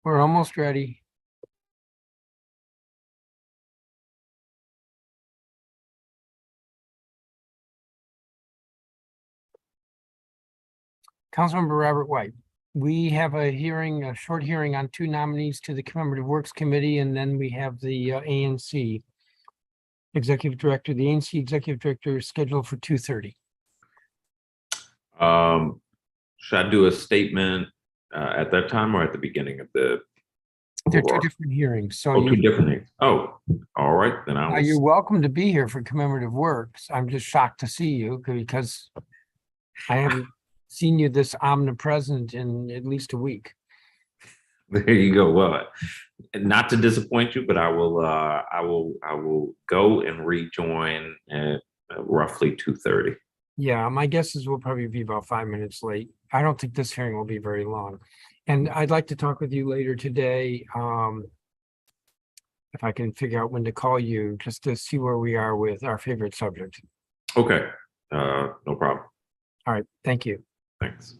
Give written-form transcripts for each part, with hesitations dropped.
We're almost ready. Councilmember Robert White, we have a hearing, a short hearing on two nominees to the Commemorative Works Committee, and then we have the ANC Executive Director. The ANC Executive Director is scheduled for 2:30. Should I do a statement at that time or at the beginning of the? They're two different hearings, so two different hearings. Oh, all right, then you're welcome to be here for Commemorative Works. I'm just shocked to see you because I haven't seen you this omnipresent in at least a week. There you go. Well, not to disappoint you, but I will go and rejoin at roughly 2:30. Yeah, my guess is we'll probably be about 5 minutes late. I don't think this hearing will be very long. And I'd like to talk with you later today. If I can figure out when to call you, just to see where we are with our favorite subject. Okay, no problem. All right, thank you. Thanks.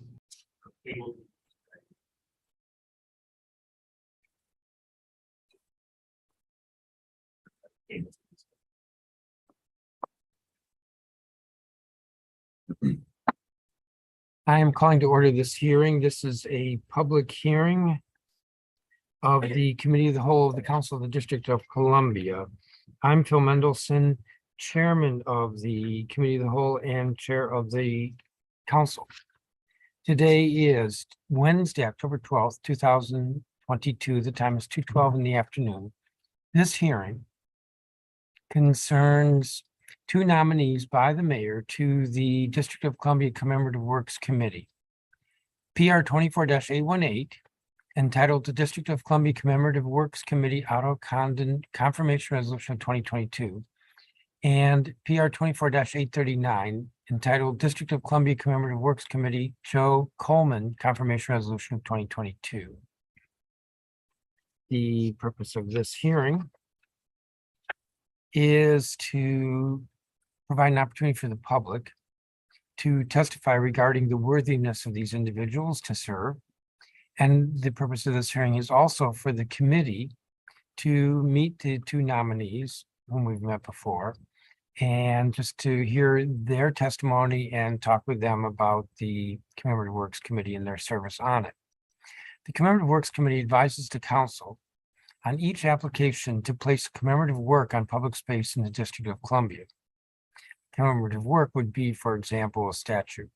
I am calling to order this hearing. This is a public hearing of the Committee of the Whole of the Council of the District of Columbia. I'm Phil Mendelson, Chairman of the Committee of the Whole and Chair of the Council. Today is Wednesday, October 12th, 2022. The time is 2:12 in the afternoon. This hearing concerns two nominees by the mayor to the District of Columbia Commemorative Works Committee. PR 24-818, entitled the District of Columbia Commemorative Works Committee Auto Condon Confirmation Resolution of 2022, and PR 24-839, entitled District of Columbia Commemorative Works Committee Joe Coleman Confirmation Resolution of 2022. The purpose of this hearing is to provide an opportunity for the public to testify regarding the worthiness of these individuals to serve. And the purpose of this hearing is also for the committee to meet the two nominees whom we've met before, and just to hear their testimony and talk with them about the Commemorative Works Committee and their service on it. The Commemorative Works Committee advises the council on each application to place commemorative work on public space in the District of Columbia. Commemorative work would be, for example, a statue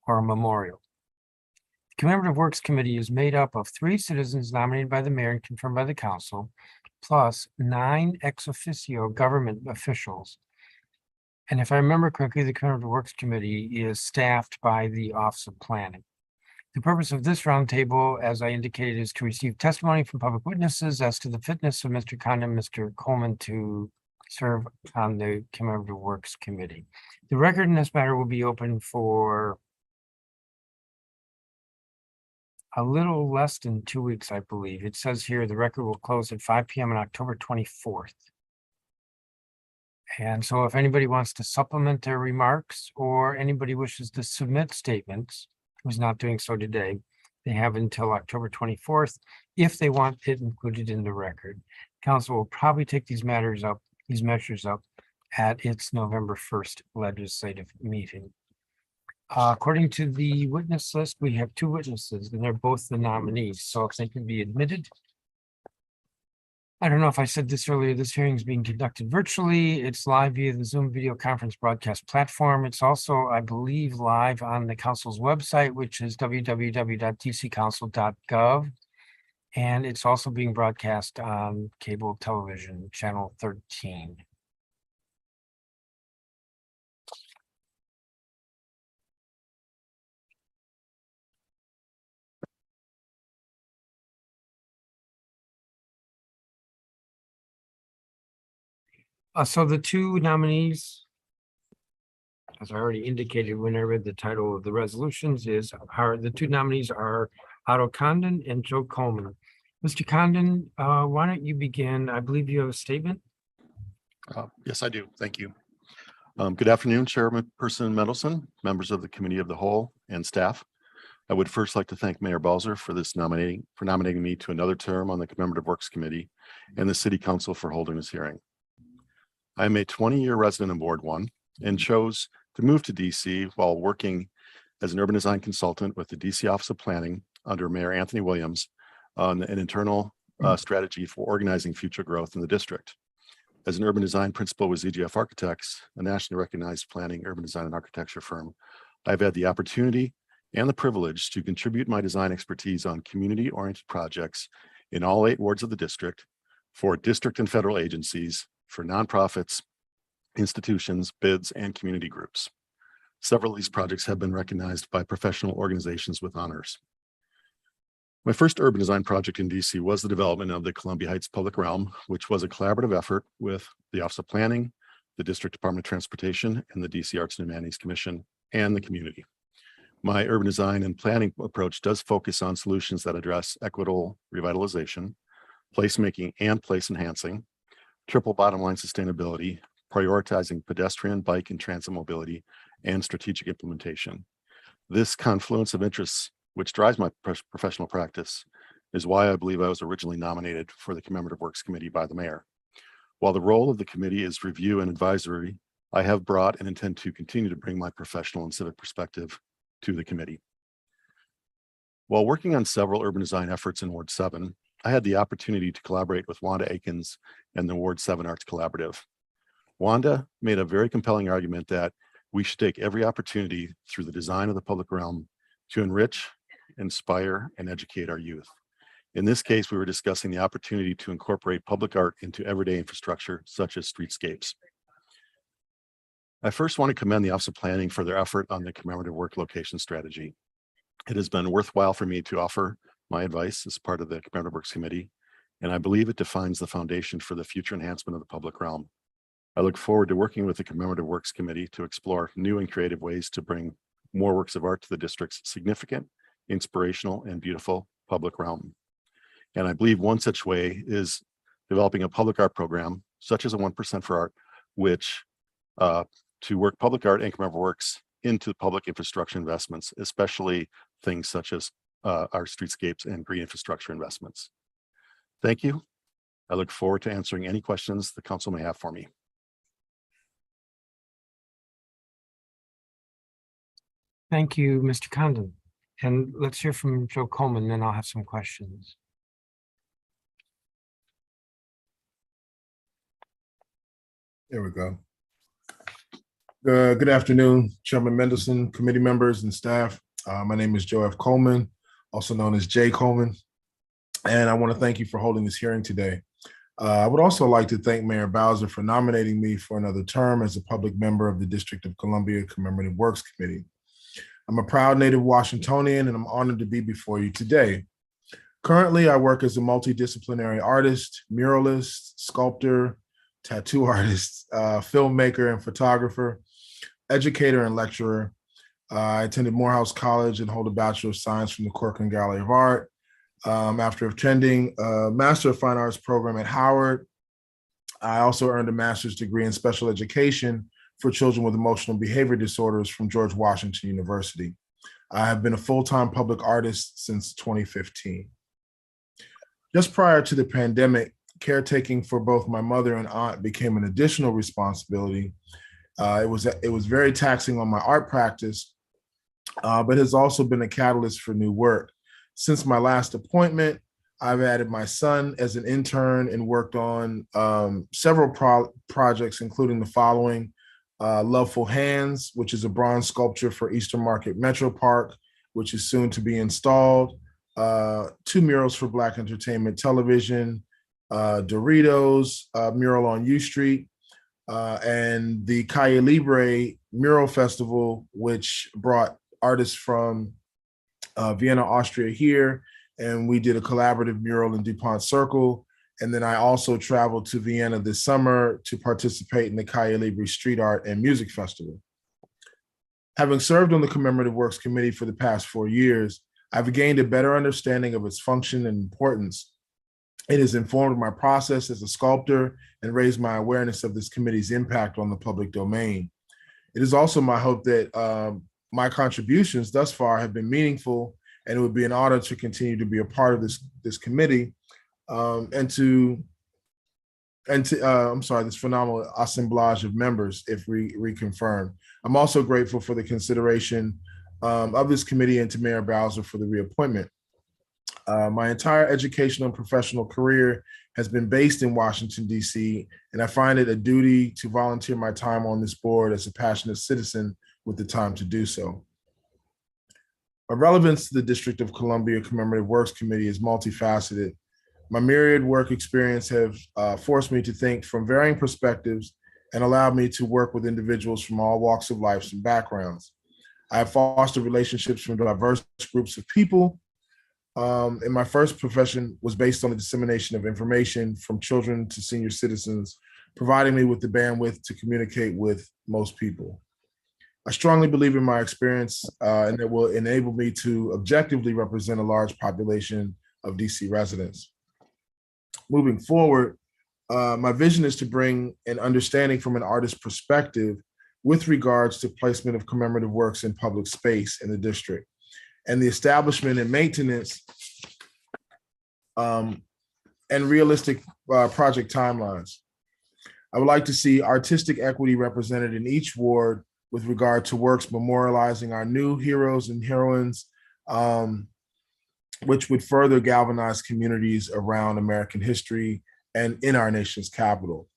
or a memorial. The Commemorative Works Committee is made up of 3 citizens nominated by the mayor and confirmed by the council, plus 9 ex officio government officials. And if I remember correctly, the Commemorative Works Committee is staffed by the Office of Planning. The purpose of this roundtable, as I indicated, is to receive testimony from public witnesses as to the fitness of Mr. Condon and Mr. Coleman to serve on the Commemorative Works Committee. The record in this matter will be open for a little less than 2 weeks, I believe. It says here the record will close at 5 p.m. on October 24th. And so if anybody wants to supplement their remarks or anybody wishes to submit statements, who's not doing so today, they have until October 24th if they want it included in the record. Council will probably take these measures up at its November 1st legislative meeting. According to the witness list, we have 2 witnesses, and they're both the nominees. So if they can be admitted. I don't know if I said this earlier, this hearing is being conducted virtually. It's live via the Zoom video conference broadcast platform. It's also, I believe, live on the council's website, which is www.dccouncil.gov. And it's also being broadcast on cable television, channel 13. So the 2 nominees, as I already indicated when I read the title of the resolutions, the 2 nominees are Otto Condon and Joe Coleman. Mr. Condon, why don't you begin? I believe you have a statement. Yes, I do. Thank you. Good afternoon, Chairperson Mendelson, members of the Committee of the Whole, and staff. I would first like to thank Mayor Balzer for nominating me to another term on the Commemorative Works Committee and the City Council for holding this hearing. I am a 20-year resident in Ward 1 and chose to move to DC while working as an urban design consultant with the DC Office of Planning under Mayor Anthony Williams on an internal strategy for organizing future growth in the district. As an urban design principal with ZGF Architects, a nationally recognized planning, urban design, and architecture firm, I've had the opportunity and the privilege to contribute my design expertise on community-oriented projects in all 8 wards of the district for district and federal agencies, for nonprofits, institutions, bids, and community groups. Several of these projects have been recognized by professional organizations with honors. My first urban design project in DC was the development of the Columbia Heights Public Realm, which was a collaborative effort with the Office of Planning, the District Department of Transportation, and the DC Arts and Humanities Commission, and the community. My urban design and planning approach does focus on solutions that address equitable revitalization, placemaking and place enhancing, triple bottom line sustainability, prioritizing pedestrian, bike, and transit mobility, and strategic implementation. This confluence of interests, which drives my professional practice, is why I believe I was originally nominated for the Commemorative Works Committee by the mayor. While the role of the committee is review and advisory, I have brought and intend to continue to bring my professional and civic perspective to the committee. While working on several urban design efforts in Ward 7, I had the opportunity to collaborate with Wanda Akins and the Ward 7 Arts Collaborative. Wanda made a very compelling argument that we should take every opportunity through the design of the public realm to enrich, inspire, and educate our youth. In this case, we were discussing the opportunity to incorporate public art into everyday infrastructure, such as streetscapes. I first want to commend the Office of Planning for their effort on the commemorative work location strategy. It has been worthwhile for me to offer my advice as part of the Commemorative Works Committee, and I believe it defines the foundation for the future enhancement of the public realm. I look forward to working with the Commemorative Works Committee to explore new and creative ways to bring more works of art to the district's significant, inspirational, and beautiful public realm. And I believe one such way is developing a public art program, such as a 1% for art, which to work public art and commemorative works into public infrastructure investments, especially things such as our streetscapes and green infrastructure investments. Thank you. I look forward to answering any questions the council may have for me. Thank you, Mr. Condon. And let's hear from Joe Coleman, then I'll have some questions. There we go. Good afternoon, Chairman Mendelson, committee members, and staff. My name is Joe F. Coleman, also known as Jay Coleman, and I want to thank you for holding this hearing today. I would also like to thank Mayor Bowser for nominating me for another term as a public member of the District of Columbia Commemorative Works Committee. I'm a proud native Washingtonian, and I'm honored to be before you today. Currently, I work as a multidisciplinary artist, muralist, sculptor, tattoo artist, filmmaker and photographer, educator and lecturer. I attended Morehouse College and hold a Bachelor of Science from the Corcoran Gallery of Art. After attending a Master of Fine Arts program at Howard, I also earned a master's degree in special education for children with emotional behavior disorders from George Washington University. I have been a full-time public artist since 2015. Just prior to the pandemic, caretaking for both my mother and aunt became an additional responsibility. It was very taxing on my art practice, but has also been a catalyst for new work. Since my last appointment, I've added my son as an intern and worked on several projects, including the following: Loveful Hands, which is a bronze sculpture for Eastern Market Metro Park, which is soon to be installed, 2 murals for Black Entertainment Television, Doritos mural on U Street, and the Calle Libre Mural Festival, which brought artists from Vienna, Austria here, and we did a collaborative mural in DuPont Circle. And then I also traveled to Vienna this summer to participate in the Calle Libre Street Art and Music Festival. Having served on the Commemorative Works Committee for the past 4 years, I've gained a better understanding of its function and importance. It has informed my process as a sculptor and raised my awareness of this committee's impact on the public domain. It is also my hope that my contributions thus far have been meaningful and it would be an honor to continue to be a part of this committee this phenomenal assemblage of members if reconfirmed. I'm also grateful for the consideration of this committee and to Mayor Bowser for the reappointment. My entire educational and professional career has been based in Washington, D.C., and I find it a duty to volunteer my time on this board as a passionate citizen with the time to do so. My relevance to the District of Columbia Commemorative Works Committee is multifaceted. My myriad work experience have forced me to think from varying perspectives and allowed me to work with individuals from all walks of life and backgrounds. I have fostered relationships from diverse groups of people. And my first profession was based on the dissemination of information from children to senior citizens, providing me with the bandwidth to communicate with most people. I strongly believe in my experience and it will enable me to objectively represent a large population of DC residents. Moving forward, my vision is to bring an understanding from an artist's perspective with regards to placement of commemorative works in public space in the district and the establishment and maintenance and realistic project timelines. I would like to see artistic equity represented in each ward with regard to works memorializing our new heroes and heroines, which would further galvanize communities around American history and in our nation's capital.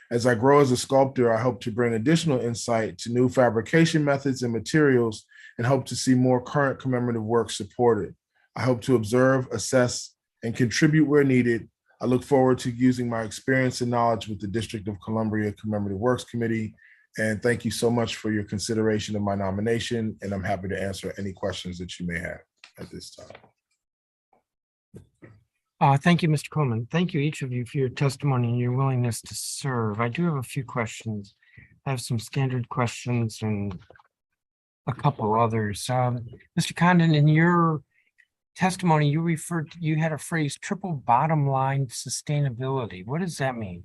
As I grow as a sculptor, I hope to bring additional insight to new fabrication methods and materials and hope to see more current commemorative work supported. I hope to observe, assess, and contribute where needed. I look forward to using my experience and knowledge with the District of Columbia Commemorative Works Committee. And thank you so much for your consideration of my nomination. And I'm happy to answer any questions that you may have at this time. Thank you, Mr. Coleman. Thank you, each of you, for your testimony and your willingness to serve. I do have a few questions. I have some standard questions and a couple others. Mr. Condon, in your testimony, you had a phrase, triple bottom line sustainability. What does that mean?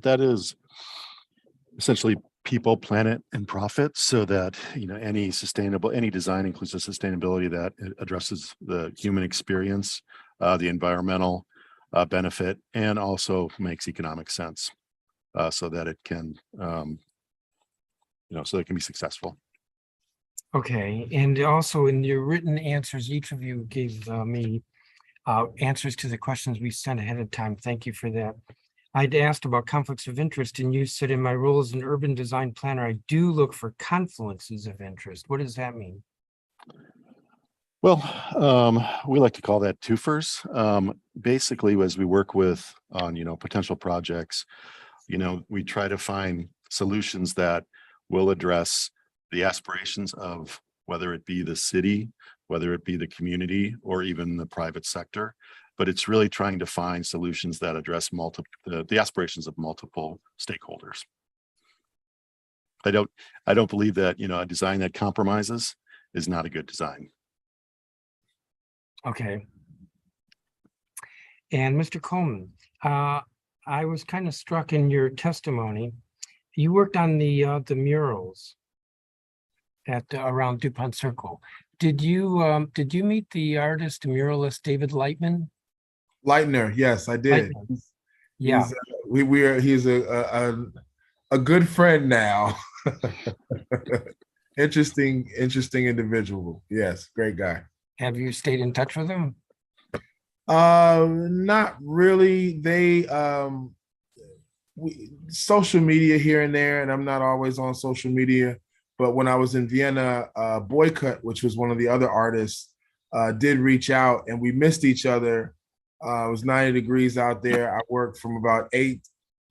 That is essentially people, planet, and profit, so that any design includes a sustainability that addresses the human experience, the environmental benefit, and also makes economic sense, so that it can so it can be successful. Okay, and also in your written answers, each of you gave me answers to the questions we sent ahead of time. Thank you for that. I'd asked about conflicts of interest, and you said, in my role as an urban design planner, I do look for confluences of interest. What does that mean? Well, we like to call that twofers. Basically, as we work with on potential projects, we try to find solutions that will address the aspirations of whether it be the city, whether it be the community, or even the private sector. But it's really trying to find solutions that address the aspirations of multiple stakeholders. I don't believe that a design that compromises is not a good design. Okay. And Mr. Coleman, I was kind of struck in your testimony. You worked on the murals at around DuPont Circle. Did you meet the artist muralist David Lightman? Lightner, yes, I did. Lightman. Yeah, he's a good friend now. Interesting individual. Yes, great guy. have you stayed in touch with him? Not really. Social media here and there, and I'm not always on social media. But when I was in Vienna, Boycott, which was one of the other artists, did reach out, and we missed each other. It was 90 degrees out there. I worked from about 8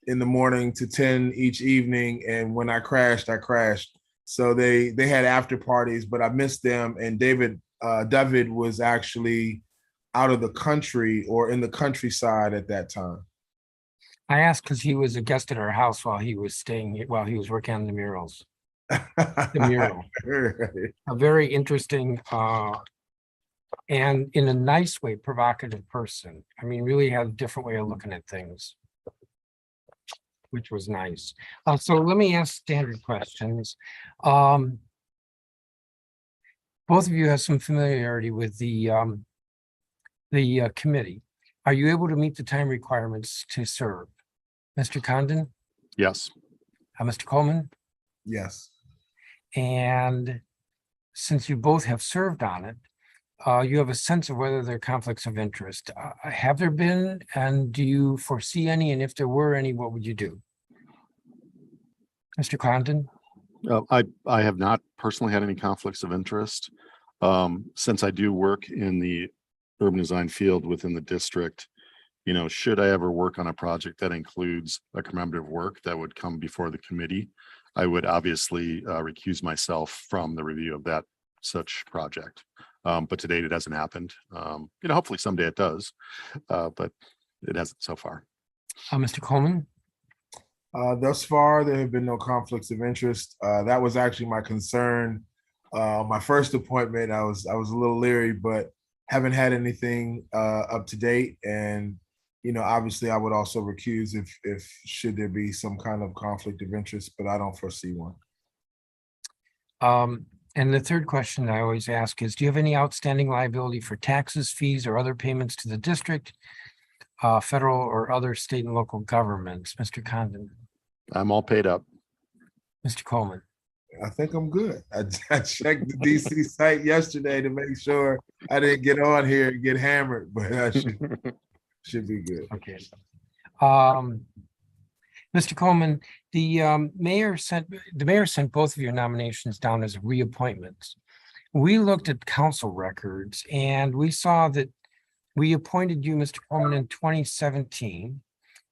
in the morning to 10 each evening, and when I crashed, I crashed. So they had after parties, but I missed them. And David was actually out of the country or in the countryside at that time. I asked because he was a guest at our house while he was working on the murals. The mural. A very interesting and in a nice way, provocative person. I mean, really had a different way of looking at things, which was nice. So let me ask standard questions. both of you have some familiarity with the committee. Are you able to meet the time requirements to serve? Mr. Condon, Yes. Mr. Coleman, Yes. and since you both have served on it, you have a sense of whether there are conflicts of interest. Have there been, and do you foresee any? And if there were any, what would you do? Mr. Condon? I have not personally had any conflicts of interest. Since I do work in the urban design field within the district, you know, should I ever work on a project that includes a commemorative work that would come before the committee, I would obviously recuse myself from the review of that such project. But to date, it hasn't happened. You know, hopefully someday it does, but it hasn't so far. Mr. Coleman? Thus far, there have been no conflicts of interest. That was actually my concern. My first appointment, I was a little leery, but haven't had anything up to date. And you know, obviously, I would also recuse if should there be some kind of conflict of interest, but I don't foresee one. And the third question I always ask is, do you have any outstanding liability for taxes, fees, or other payments to the district, federal or other state and local governments? Mr. Condon? I'm all paid up. Mr. Coleman? I think I'm good. I checked the DC site yesterday to make sure I didn't get on here and get hammered, but I should be good. Okay. Mr. Coleman, the mayor sent both of your nominations down as reappointments. We looked at council records and we saw that we appointed you, Mr. Coleman, in 2017.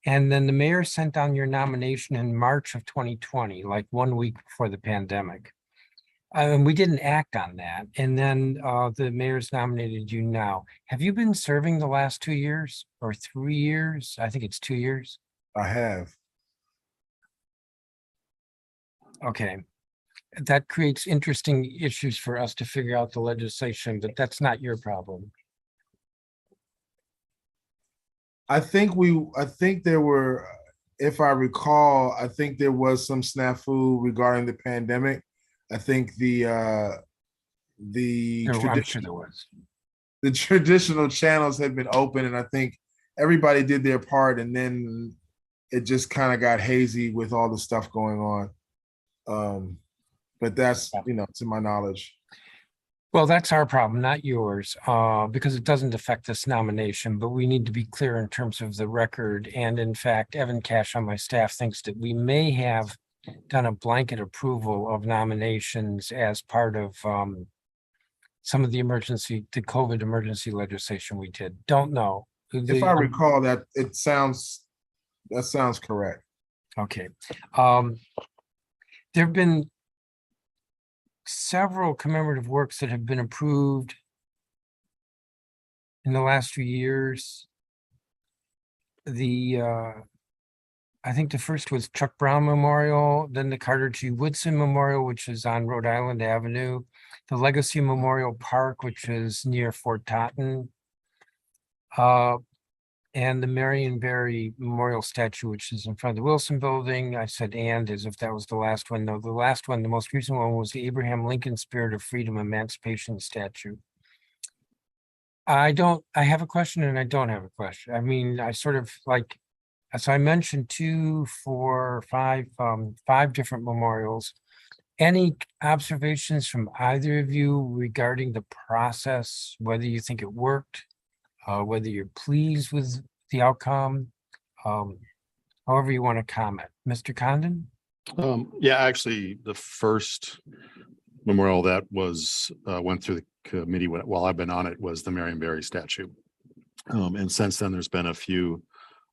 And then the mayor sent down your nomination in March of 2020, like 1 week before the pandemic. And we didn't act on that. And then the mayor's nominated you now. Have you been serving the last 2 years or 3 years? I think it's 2 years. I have. Okay. That creates interesting issues for us to figure out the legislation, but that's not your problem. I think there were, if I recall, I think there was some snafu regarding the pandemic. I think I'm sure there was. The traditional channels had been open, and I think everybody did their part, and then it just kind of got hazy with all the stuff going on. But that's, you know, to my knowledge. Well, that's our problem, not yours, because it doesn't affect this nomination, but we need to be clear in terms of the record. And in fact, Evan Cash on my staff thinks that we may have done a blanket approval of nominations as part of some of the COVID emergency legislation we did. Don't know. If I recall that, that sounds correct. Okay. There have been several commemorative works that have been approved in the last few years. I think the first was Chuck Brown Memorial, then the Carter G. Woodson Memorial, which is on Rhode Island Avenue, the Legacy Memorial Park, which is near Fort Totten, and the Marion Barry Memorial Statue, which is in front of the Wilson Building. I said and as if that was the last one. No, the last one, the most recent one, was the Abraham Lincoln Spirit of Freedom Emancipation Statue. I have a question and I don't have a question. I mean, I sort of like, as I mentioned, 2, 4, 5, 5 different memorials. Any observations from either of you regarding the process, whether you think it worked, whether you're pleased with the outcome, however you want to comment? Mr. Condon? Yeah, actually, the first memorial that was went through the committee while I've been on it was the Marion Barry statue. And since then, there's been a few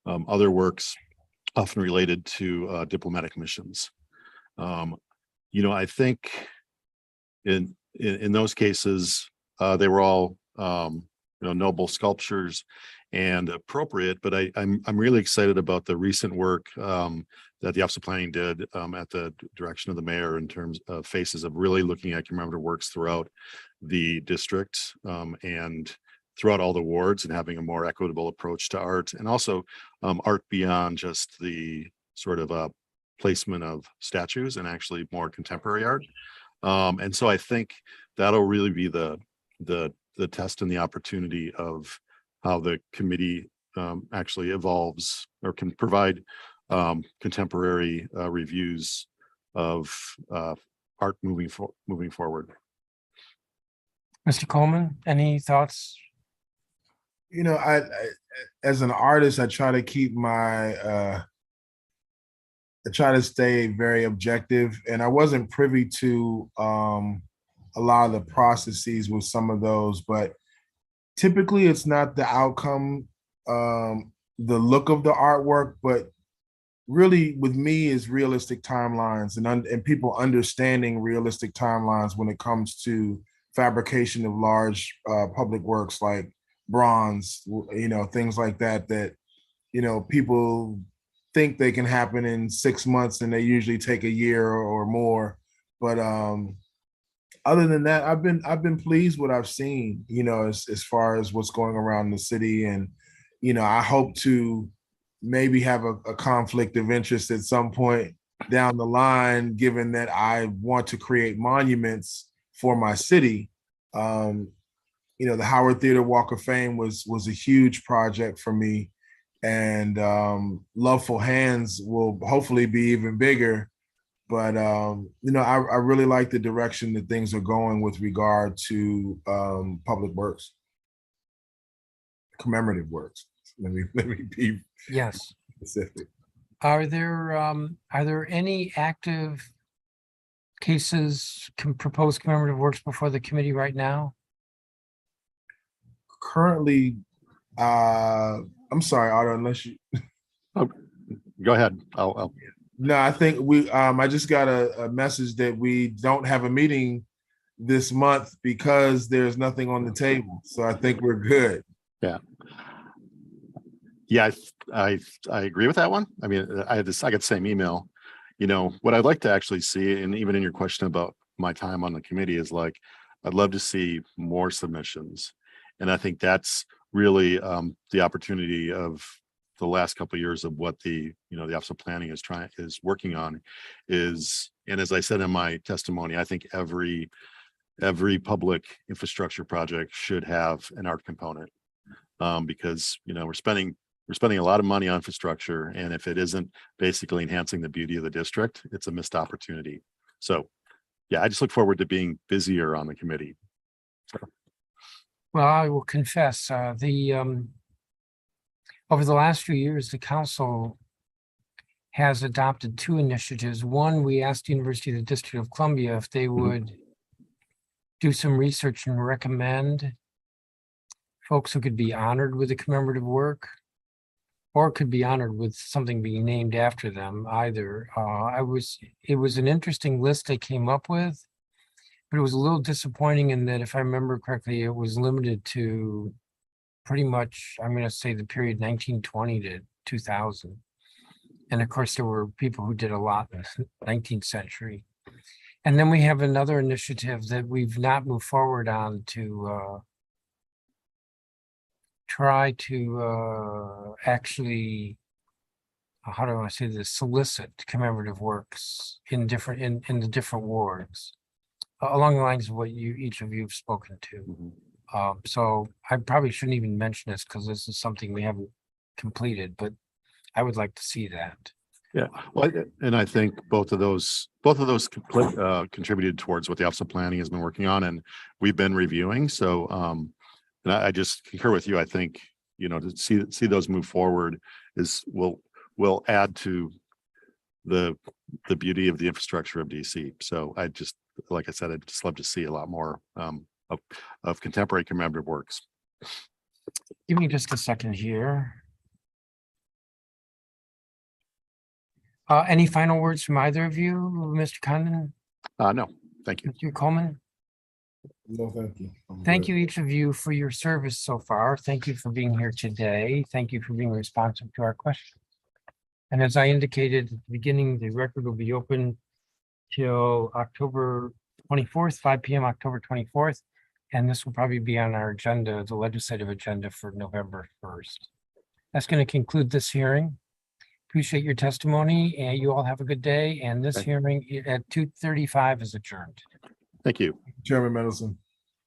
other works often related to diplomatic missions. You know, I think in those cases, they were all you know, noble sculptures and appropriate, but I'm really excited about the recent work that the Office of Planning did at the direction of the mayor in terms of Faces, of really looking at commemorative works throughout the district and throughout all the wards, and having a more equitable approach to art, and also art beyond just the sort of placement of statues, and actually more contemporary art. And so I think that'll really be the test and the opportunity of how the committee actually evolves or can provide contemporary reviews of art moving forward. Mr. Coleman, any thoughts? You know, I as an artist, I try to keep my I try to stay very objective, and I wasn't privy to a lot of the processes with some of those, but typically it's not the outcome, the look of the artwork, but really with me is realistic timelines and people understanding realistic timelines when it comes to fabrication of large public works like bronze, you know, things like that, that, you know, people think they can happen in 6 months and they usually take a year or more. But other than that, I've been pleased what I've seen, you know, as far as what's going around the city. And, you know, I hope to maybe have a conflict of interest at some point down the line, given that I want to create monuments for my city. You know, the Howard Theater Walk of Fame was a huge project for me, and Loveful Hands will hopefully be even bigger. But you know, I really like the direction that things are going with regard to public works, commemorative works. Let me be Yes. specific. Are there any active cases, proposed commemorative works before the committee right now? Currently, I'm sorry, Otto, unless you. Go ahead. I'll No, I think I just got a message that we don't have a meeting this month because there's nothing on the table. So I think we're good. Yeah, I agree with that one. I mean, I got the same email. You know, what I'd like to actually see, and even in your question about my time on the committee, is like, I'd love to see more submissions. And I think that's really the opportunity of the last couple of years of what the Office of Planning is working on is, and as I said in my testimony, I think every public infrastructure project should have an art component, because, you know, we're spending a lot of money on infrastructure, and if it isn't basically enhancing the beauty of the district, it's a missed opportunity. So yeah, I just look forward to being busier on the committee. Well, I will confess, over the last few years, the council has adopted 2 initiatives. One, we asked University of the District of Columbia if they would do some research and recommend folks who could be honored with a commemorative work, or could be honored with something being named after them either. It was an interesting list they came up with, but it was a little disappointing in that, if I remember correctly, it was limited to pretty much, I'm going to say, the period 1920 to 2000. And of course, there were people who did a lot in the 19th century. And then we have another initiative that we've not moved forward on to try to actually, how do I say this, solicit commemorative works in the different wards, along the lines of what each of you have spoken to. So I probably shouldn't even mention this because this is something we haven't completed, but I would like to see that. Yeah, well, and I think both of those contributed towards what the Office of Planning has been working on, and we've been reviewing. So, and I just concur with you. I think, you know, to see those move forward will add to the beauty of the infrastructure of DC. So I just, like I said, I'd just love to see a lot more of contemporary commemorative works. Give me just a second here. Any final words from either of you, Mr. Condon? No, thank you. Mr. Coleman? No, thank you. Thank you, each of you, for your service so far. Thank you for being here today. Thank you for being responsive to our questions. And as I indicated at the beginning, the record will be open till October 24th, 5 p.m. October 24th. And this will probably be on our agenda, the legislative agenda, for November 1st. That's going to conclude this hearing. Appreciate your testimony, and you all have a good day. And this hearing at 2:35 is adjourned. Thank you. Chairman Mendelson.